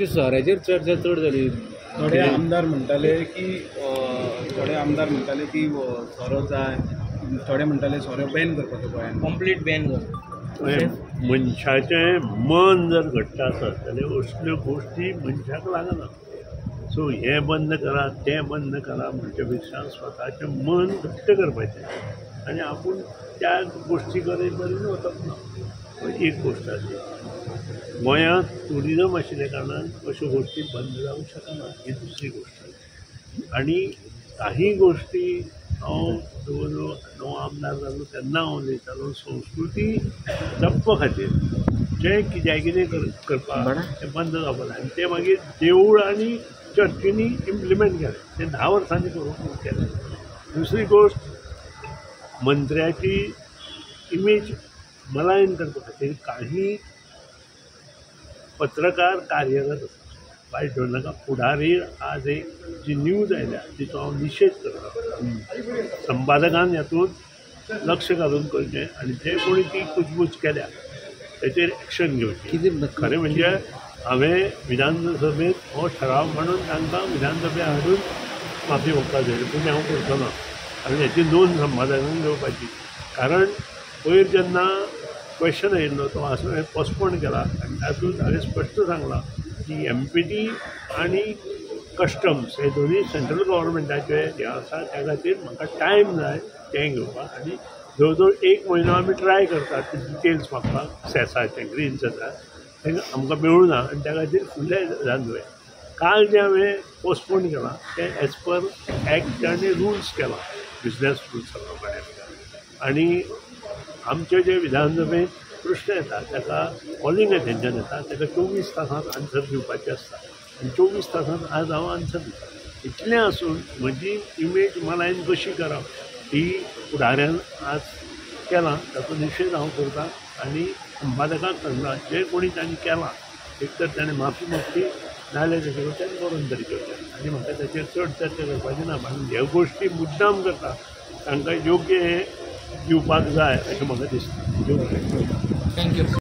सोऱ्याचेर चर्चा चड जाली. थोडे आमदार म्हणटाले की सोरो जाय, थोडे म्हणटाले सोरो बॅन करपाचो गोंयांत, कंप्लीट बॅन कर. मनशाचें मन जर घट्ट आसत जाल्यार असल्यो गोश्टी मनशाक लागना. सो हें बंद करा तें बंद करा म्हणचे पेक्षा स्वताचें मन घट्ट करपाचें आनी आपूण त्या गोश्टी कडेन बरें वचप ना. एक गोश्ट आसली. गोंयांत ट्युरिजम आशिल्ल्या कारणान अश्यो गोश्टी बंद जावंक शकना, ही दुसरी गोश्ट. आनी काही गोश्टी हांव जवळ जवळ णव आमदार जालो तेन्ना हांव उलयतालो संस्कृती जपपा खातीर जें कितें करपाक तें बंद जावपाक जाय. आनी तें मागीर देवूळ आनी चर्चींनी इम्प्लिमेंट केलें. तें 10 वर्सांनी करूंक केलें. दुसरी गोश्ट मंत्र्याची इमेज मलायन करपा खातीर काही पत्रकार कार्यरत आसा. वायट धरूं नाका. फुडारी आज एक जी न्यूज आयल्या तिचो हांव निशेध करता. संपादकान हातूंत लक्ष घालून करचें आनी जे कोणी ती कुचबूच केल्या ताचेर एक्शन घेवची. खरें म्हणजे हांवें विधानसभेत हो ठराव म्हणून तांकां विधानसभेत हाडून माफी मागपाक जाय, पूण हांव करचो ना. आनी हाची नोंद संपादकान घेवपाची. कारण पयर जेन्ना क्वेश्चन येयल्लो तो हांवें पोस्टपोन केला आनी तातूंत हांवें स्पश्ट सांगलां की MPT आनी कस्टम्स हे दोनूय सेंट्रल गव्हर्मेंटाचे हे आसा. त्या खातीर म्हाका टायम जाय तें घेवपाक आनी जवळ जवळ 1 म्हयनो आमी ट्राय करतात ते डिटेल्स मागपाक. सेसाचे ग्रीन सेसा तें आमकां मेळूं ना आनी त्या खातीर फुडले जालें. काल जें हांवें पोस्टपोन केलां तें एज पर एक्ट आनी रुल्स केलां, बिजनेस रुल्सा प्रमाणे. आनी आमचे जे विधानसभेत प्रश्न येता ताका कॉलिंग एटेंशन येता, ताका 24 तासांत आन्सर दिवपाचें आसता आनी 24 तासांत आज हांव आन्सर दिता. इतलें आसून म्हजी इमेज मलायन कशी करप ही फुडाऱ्यान आज केलां, ताचो निशेध हांव करतां. आनी संपादकाक सांगलां जे कोणी तांणी केलां एक तर ताणें माफी मागची नाजाल्यार ताचे कडच्यान बरोवन तरी करचें. आनी म्हाका ताचेर चड चर्चा करपाची ना. आनी ह्यो गोश्टी मुद्दाम करता तांकां योग्य हें दिवपाक जाय अशें म्हाका दिसता. थँक्यू.